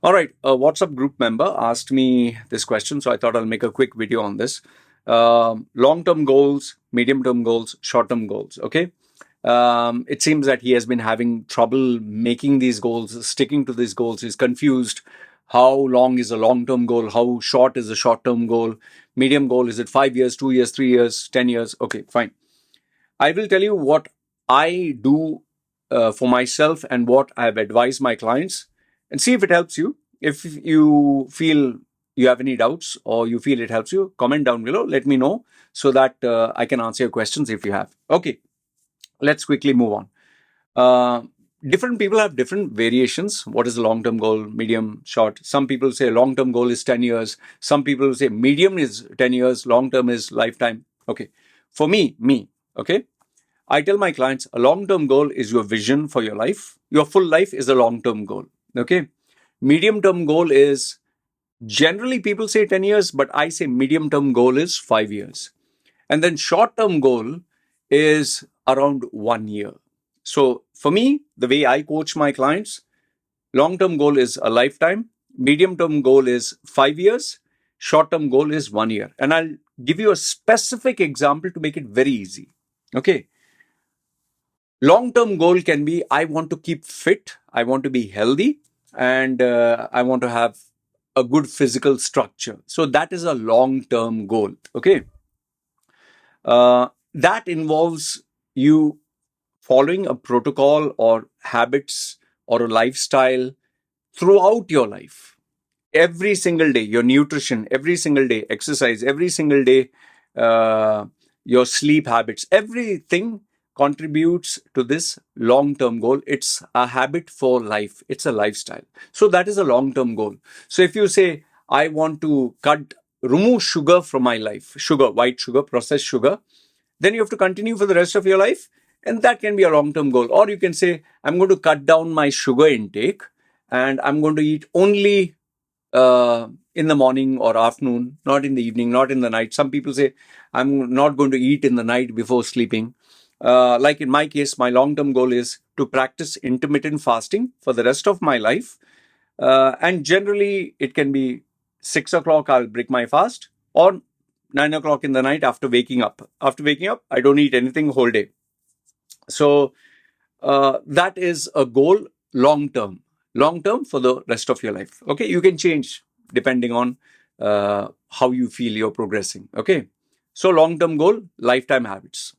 All right, a WhatsApp group member asked me this question, so I thought I'll make a quick video on this. Long-term goals, medium-term goals, short-term goals. Okay, it seems that he has been having trouble making these goals, sticking to these goals. He's confused. How long is a long-term goal? How short is a short-term goal? Medium goal, is it 5 years, 2 years, 3 years, 10 years? Okay, fine. I will tell you what I do for myself and what I have advised my clients and see if it helps you. If you feel you have any doubts or you feel it helps you, comment down below. Let me know so that I can answer your questions if you have. Okay, let's quickly move on. Uh, Different people have different variations. What is the long term goal, medium, short? Some people say long term goal is 10 years. Some people say medium is 10 years, long term is lifetime. Okay. For me, okay, I tell my clients a long term goal is your vision for your life. Your full life is a long term goal. Okay. Medium term goal is generally people say 10 years, but I say medium term goal is 5 years. And then short term goal is around 1 year. So for me, the way I coach my clients, long term goal is a lifetime, medium term goal is 5 years, short term goal is 1 year. And I'll give you a specific example to make it very easy. Okay. Long term goal can be I want to keep fit, I want to be healthy, and I want to have a good physical structure. So that is a long term goal. Okay. That involves you following a protocol or habits or a lifestyle throughout your life. Every single day, your nutrition, every single day, exercise, every single day, uh, your sleep habits, everything contributes to this long term goal. It's a habit for life, it's a lifestyle. So, that is a long term goal. So, if you say, I want to remove sugar from my life, sugar, white sugar, processed sugar, then you have to continue for the rest of your life. And that can be a long term goal. Or you can say, I'm going to cut down my sugar intake and I'm going to eat only in the morning or afternoon, not in the evening, not in the night. Some people say, I'm not going to eat in the night before sleeping. Like in my case, my long term goal is to practice intermittent fasting for the rest of my life. And generally, it can be 6 o'clock, I'll break my fast, or 9 o'clock in the night after waking up. After waking up, I don't eat anything whole day. So that is a goal long term for the rest of your life. Okay, you can change depending on how you feel you're progressing. Okay, so long term goal, lifetime habits.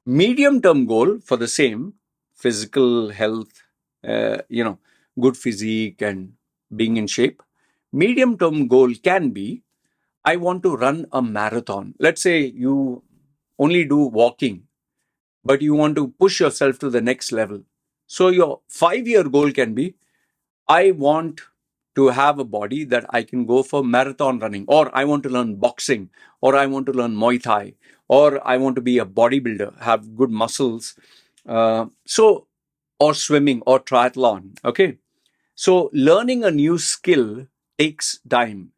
Medium term goal for the same physical health, good physique and being in shape. Medium term goal can be I want to run a marathon. Let's say you only do walking, but you want to push yourself to the next level. So your 5 year goal can be I want to have a body that I can go for marathon running, or I want to learn boxing, or I want to learn Muay Thai, or I want to be a bodybuilder, have good muscles. Or swimming or triathlon. Okay. So learning a new skill takes time.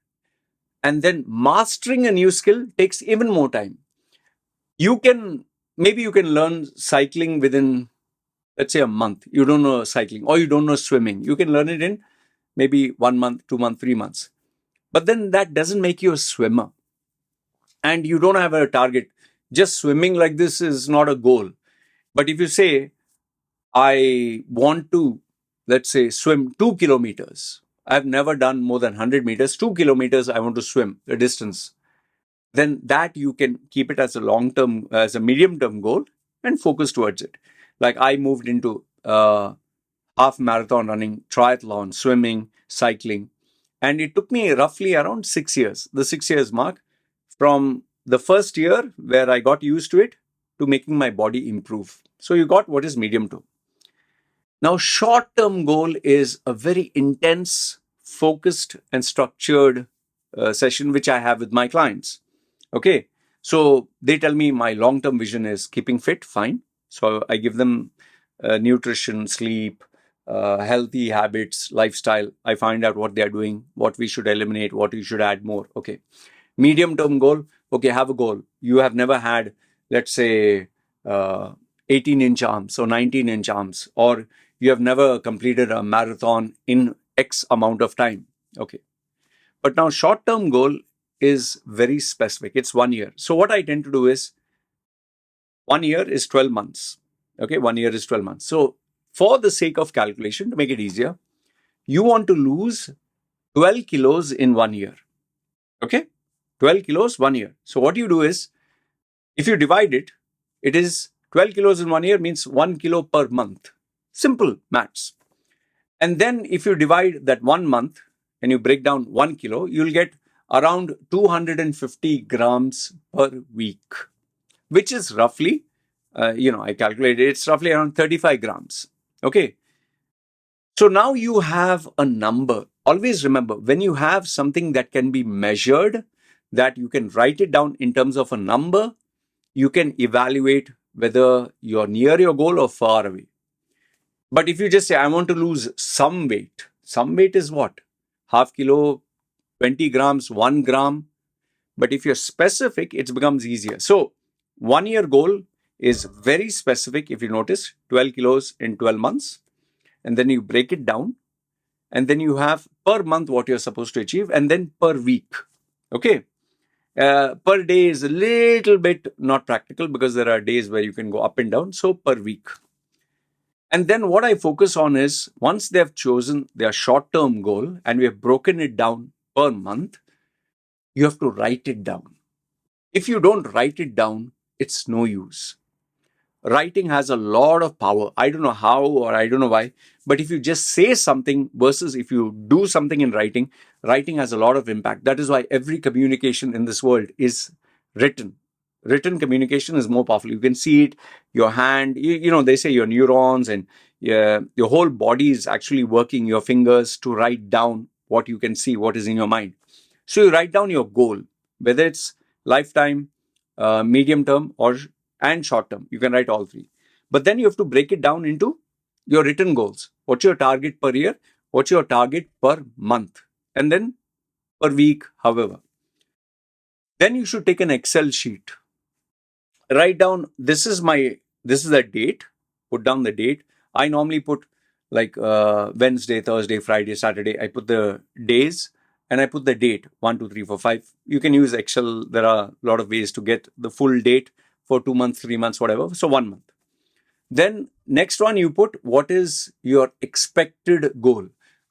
And then mastering a new skill takes even more time. Maybe you can learn cycling within, let's say, a month. You don't know cycling or you don't know swimming. You can learn it in maybe 1 month, 2 months, 3 months. But then that doesn't make you a swimmer. And you don't have a target. Just swimming like this is not a goal. But if you say, I want to, let's say, swim 2 kilometers. I've never done more than 100 meters. 2 kilometers, I want to swim the distance. Then that you can keep it as a long term, as a medium term goal and focus towards it. Like I moved into half marathon running, triathlon, swimming, cycling. And it took me roughly around 6 years, the 6 years mark, from the first year where I got used to it to making my body improve. So you got what is medium term. Now, short term goal is a very intense, focused, and structured session which I have with my clients. Okay. So they tell me my long term vision is keeping fit, fine. So I give them nutrition, sleep, healthy habits, lifestyle. I find out what they are doing, what we should eliminate, what we should add more. Okay. Medium term goal. Okay, have a goal. You have never had, let's say, 18-inch arms or 19-inch arms, or you have never completed a marathon in X amount of time. Okay. But now short-term goal is very specific. It's 1 year. So what I tend to do is 1 year is 12 months. Okay. 1 year is 12 months. So for the sake of calculation, to make it easier, you want to lose 12 kilos in 1 year. Okay. 12 kilos, 1 year. So what you do is, if you divide it, it is 12 kilos in 1 year means 1 kilo per month. Simple maths. And then if you divide that 1 month and you break down 1 kilo, you'll get around 250 grams per week, which is roughly, I calculated it's roughly around 35 grams. Okay. So now you have a number. Always remember, when you have something that can be measured, that you can write it down in terms of a number, you can evaluate whether you're near your goal or far away. But if you just say, I want to lose some weight is what? Half kilo, 20 grams, 1 gram. But if you're specific, it becomes easier. So 1 year goal is very specific. If you notice, 12 kilos in 12 months. And then you break it down. And then you have per month what you're supposed to achieve. And then per week. Okay. Per day is a little bit not practical because there are days where you can go up and down. So per week. And then what I focus on is, once they have chosen their short-term goal and we have broken it down per month, you have to write it down. If you don't write it down, it's no use. Writing has a lot of power. I don't know how or I don't know why, but if you just say something versus if you do something in writing, writing has a lot of impact. That is why every communication in this world is written. Written communication is more powerful. You can see it, your hand, they say your neurons and your whole body is actually working, your fingers, to write down what you can see, what is in your mind. So you write down your goal, whether it's lifetime, medium term, and short term. You can write all three. But then you have to break it down into your written goals. What's your target per year? What's your target per month? And then per week, however. Then you should take an Excel sheet. Write down, this is the date. Put down the date. I normally put like Wednesday, Thursday, Friday, Saturday. I put the days and I put the date, 1, 2, 3, 4, 5. You can use Excel. There are a lot of ways to get the full date for 2 months, 3 months, whatever. So 1 month. Then next one, you put what is your expected goal.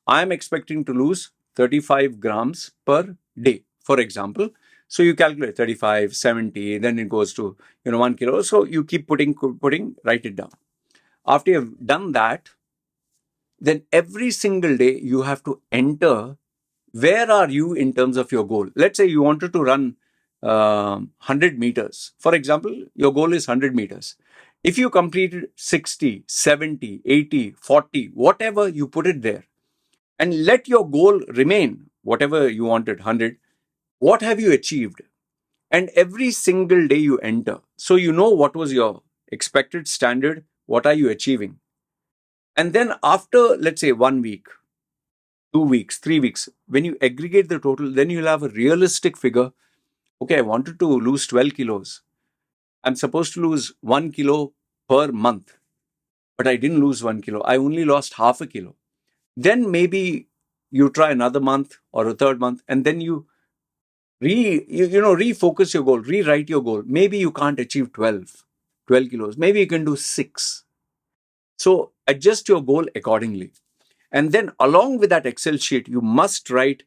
I'm expecting to lose 35 grams per day, for example. So you calculate 35, 70, then it goes to 1 kilo. So you keep putting, write it down. After you've done that, then every single day you have to enter where are you in terms of your goal. Let's say you wanted to run 100 meters. For example, your goal is 100 meters. If you completed 60, 70, 80, 40, whatever, you put it there. And let your goal remain, whatever you wanted, 100. What have you achieved? And every single day you enter. So you know what was your expected standard, what are you achieving? And then after, let's say, 1 week, 2 weeks, 3 weeks, when you aggregate the total, then you'll have a realistic figure. Okay, I wanted to lose 12 kilos. I'm supposed to lose 1 kilo per month, but I didn't lose 1 kilo. I only lost half a kilo. Then maybe you try another month or a third month, and then you refocus your goal, rewrite your goal. Maybe you can't achieve 12 kilos. Maybe you can do 6. So adjust your goal accordingly. And then along with that Excel sheet, you must write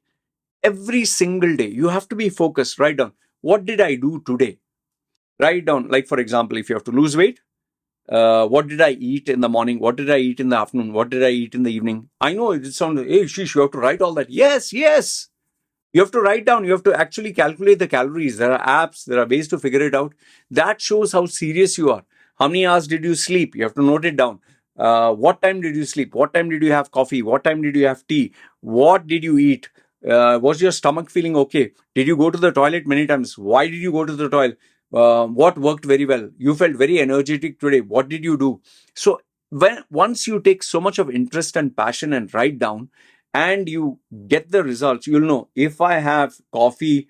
every single day. You have to be focused. Write down, what did I do today? Write down, like for example, if you have to lose weight, what did I eat in the morning? What did I eat in the afternoon? What did I eat in the evening? I know it sounds, hey, sheesh, you have to write all that. Yes. You have to write down. You have to actually calculate the calories. There are apps. There are ways to figure it out. That shows how serious you are. How many hours did you sleep? You have to note it down. What time did you sleep? What time did you have coffee? What time did you have tea? What did you eat? Was your stomach feeling okay? Did you go to the toilet many times? Why did you go to the toilet? What worked very well? You felt very energetic today. What did you do? So once you take so much of interest and passion and write down and you get the results, you'll know, if I have coffee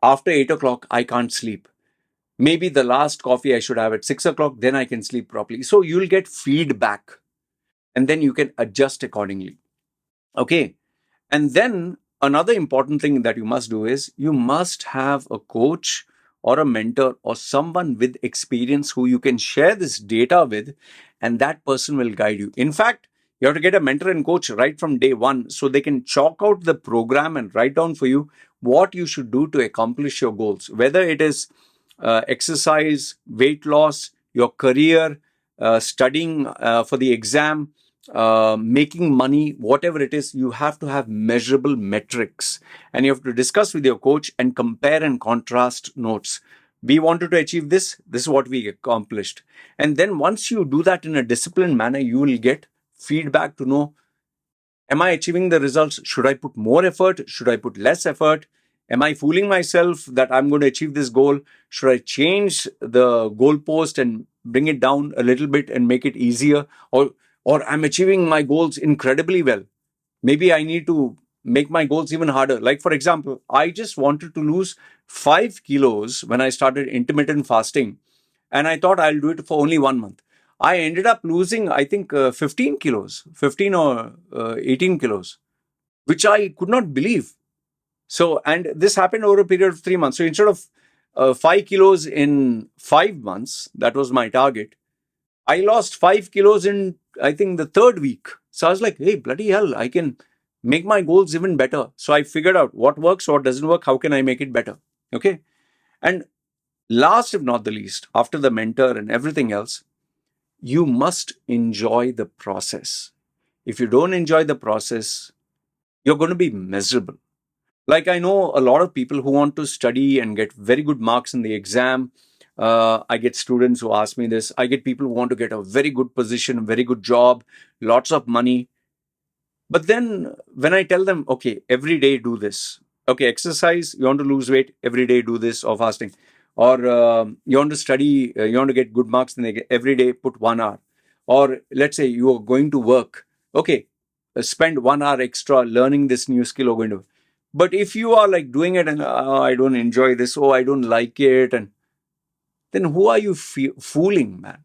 after 8 o'clock, I can't sleep. Maybe the last coffee I should have at 6 o'clock, then I can sleep properly. So you'll get feedback and then you can adjust accordingly. Okay. And then another important thing that you must do is you must have a coach or a mentor or someone with experience who you can share this data with, and that person will guide you. In fact, you have to get a mentor and coach right from day one so they can chalk out the program and write down for you what you should do to accomplish your goals, whether it is exercise, weight loss, your career, studying for the exam, making money, whatever it is. You have to have measurable metrics, and you have to discuss with your coach and compare and contrast notes. We wanted to achieve this, this is what we accomplished. And then once you do that in a disciplined manner, you will get feedback to know, am I achieving the results? Should I put more effort? Should I put less effort? Am I fooling myself that I'm going to achieve this goal? Should I change the goalpost and bring it down a little bit and make it easier? Or I'm achieving my goals incredibly well. Maybe I need to make my goals even harder. Like, for example, I just wanted to lose 5 kilos when I started intermittent fasting, and I thought I'll do it for only 1 month. I ended up losing, I think, 15 kilos, 15 or 18 kilos, which I could not believe. So, and this happened over a period of 3 months. So instead of 5 kilos in 5 months, that was my target, I lost 5 kilos in, I think, the third week. So I was like, hey, bloody hell, I can make my goals even better. So I figured out what works, what doesn't work, how can I make it better. Okay. And last, if not the least, after the mentor and everything else, you must enjoy the process. If you don't enjoy the process, you're going to be miserable. Like, I know a lot of people who want to study and get very good marks in the exam. I get students who ask me this. I get people who want to get a very good position, a very good job, lots of money. But then when I tell them, okay, every day do this. Okay, exercise, you want to lose weight, every day do this, or fasting. Or you want to study, you want to get good marks, then every day put 1 hour. Or let's say you are going to work. Okay, spend 1 hour extra learning this new skill or going to. But if you are like doing it and I don't enjoy this, oh, I don't like it, and then who are you fooling, man?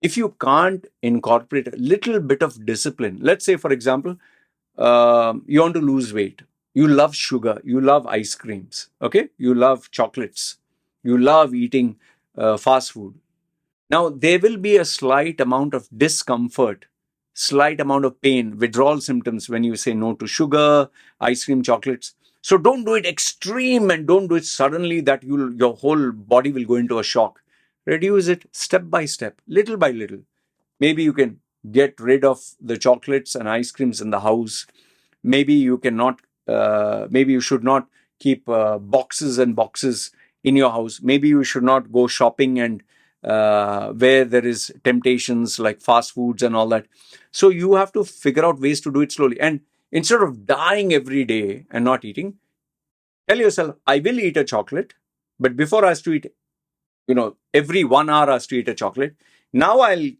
If you can't incorporate a little bit of discipline, let's say, for example, you want to lose weight, you love sugar, you love ice creams, okay, you love chocolates, you love eating fast food. Now there will be a slight amount of discomfort, slight amount of pain, withdrawal symptoms when you say no to sugar, ice cream, chocolates. So don't do it extreme and don't do it suddenly that your whole body will go into a shock. Reduce it step by step, little by little. Maybe you can get rid of the chocolates and ice creams in the house. Maybe you cannot, maybe you should not keep boxes and boxes in your house. Maybe you should not go shopping and where there is temptations like fast foods and all that. So you have to figure out ways to do it slowly. And instead of dying every day and not eating, tell yourself, I will eat a chocolate, but before I have to eat, every 1 hour I have to eat a chocolate. Now I'll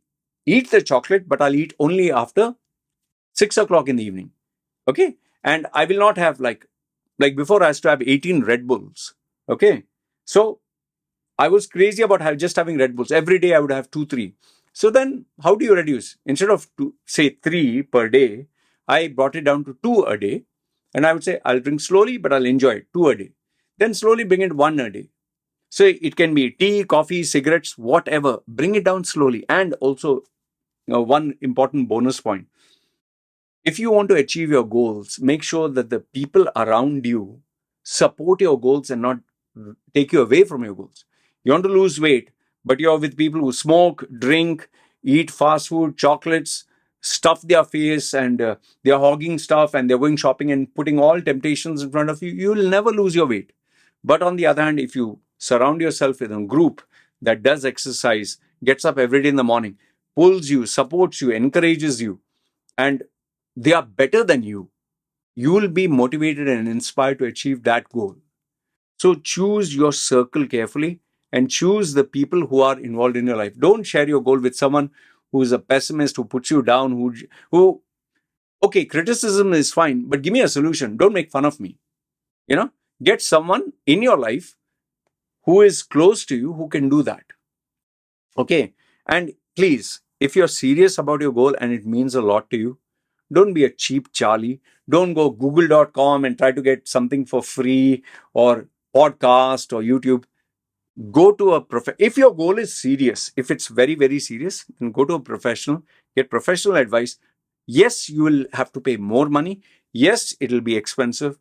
eat the chocolate, but I'll eat only after 6 o'clock in the evening. Okay. And I will not have like before I used to have 18 Red Bulls. Okay. So I was crazy about just having Red Bulls. Every day I would have two, three. So then how do you reduce? Instead of say 3 per day, I brought it down to 2 a day. And I would say I'll drink slowly, but I'll enjoy it 2 a day. Then slowly bring it 1 a day. So it can be tea, coffee, cigarettes, whatever. Bring it down slowly. And also, one important bonus point. If you want to achieve your goals, make sure that the people around you support your goals and not take you away from your goals. You want to lose weight, but you're with people who smoke, drink, eat fast food, chocolates, stuff their face, and they're hogging stuff and they're going shopping and putting all temptations in front of you. You'll never lose your weight. But on the other hand, if you surround yourself with a group that does exercise, gets up every day in the morning, pulls you, supports you, encourages you, and they are better than you will be motivated and inspired to achieve that goal. So choose your circle carefully and choose the people who are involved in your life. Don't share your goal with someone who is a pessimist, who puts you down, who okay, criticism is fine, but give me a solution. Don't make fun of me. Get someone in your life who is close to you who can do that. Okay. And please, if you're serious about your goal and it means a lot to you, Don't be a cheap Charlie. Don't go google.com and try to get something for free, or podcast or YouTube. Go to a if your goal is serious, if it's very, very serious, then go to a professional, get professional advice. Yes, you will have to pay more money. Yes, it'll be expensive.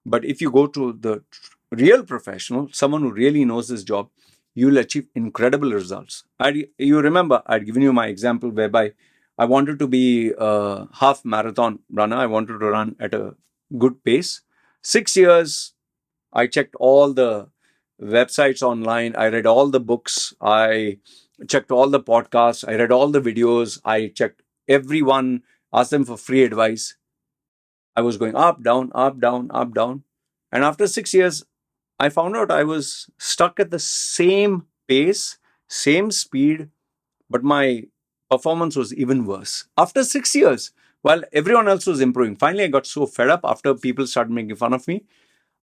But if you go to the real professional, someone who really knows this job, you will achieve incredible results. You remember, I'd given you my example whereby I wanted to be a half marathon runner. I wanted to run at a good pace. 6 years, I checked all the websites online. I read all the books. I checked all the podcasts. I read all the videos. I checked everyone, asked them for free advice. I was going up, down, up, down, up, down. And after 6 years, I found out I was stuck at the same pace, same speed, but my performance was even worse. After 6 years, while everyone else was improving, finally I got so fed up after people started making fun of me.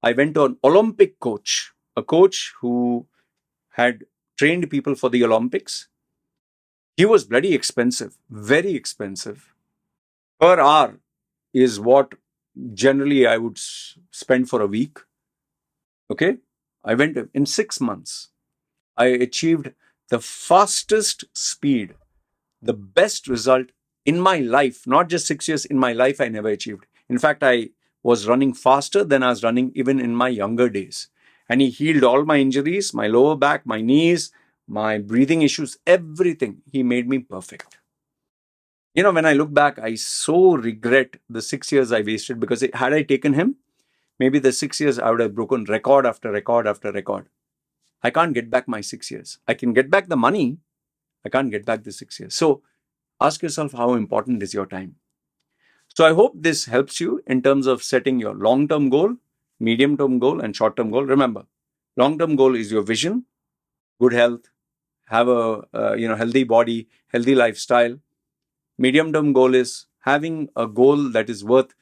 I went to an Olympic coach, a coach who had trained people for the Olympics. He was bloody expensive, very expensive. Per hour is what generally I would spend for a week. Okay. I went in 6 months. I achieved the fastest speed, the best result in my life, not just 6 years, in my life, I never achieved. In fact, I was running faster than I was running even in my younger days. And he healed all my injuries, my lower back, my knees, my breathing issues, everything. He made me perfect. When I look back, I so regret the 6 years I wasted, because had I taken him, maybe the 6 years I would have broken record after record after record. I can't get back my 6 years. I can get back the money. I can't get back the 6 years. So ask yourself, how important is your time? So I hope this helps you in terms of setting your long-term goal, medium-term goal, and short-term goal. Remember, long-term goal is your vision, good health, have a healthy body, healthy lifestyle. Medium-term goal is having a goal that is worth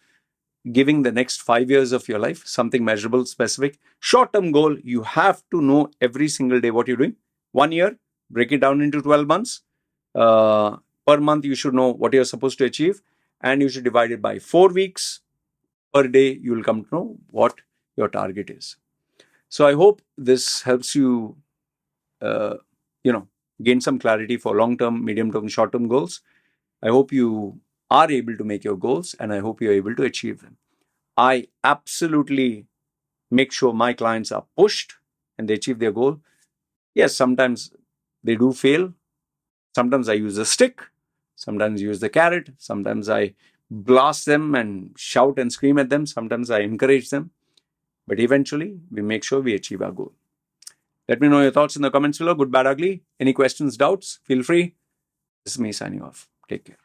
giving the next 5 years of your life, something measurable, specific. Short-term goal, you have to know every single day what you're doing. 1 year, break it down into 12 months. Per month, you should know what you're supposed to achieve, and you should divide it by 4 weeks. Per day, you will come to know what your target is. So I hope this helps you, gain some clarity for long-term, medium-term, short-term goals. I hope you are able to make your goals, and I hope you're able to achieve them. I absolutely make sure my clients are pushed and they achieve their goal. Yes, sometimes they do fail. Sometimes I use a stick. Sometimes I use the carrot. Sometimes I blast them and shout and scream at them. Sometimes I encourage them. But eventually, we make sure we achieve our goal. Let me know your thoughts in the comments below. Good, bad, ugly. Any questions, doubts? Feel free. This is me signing off. Take care.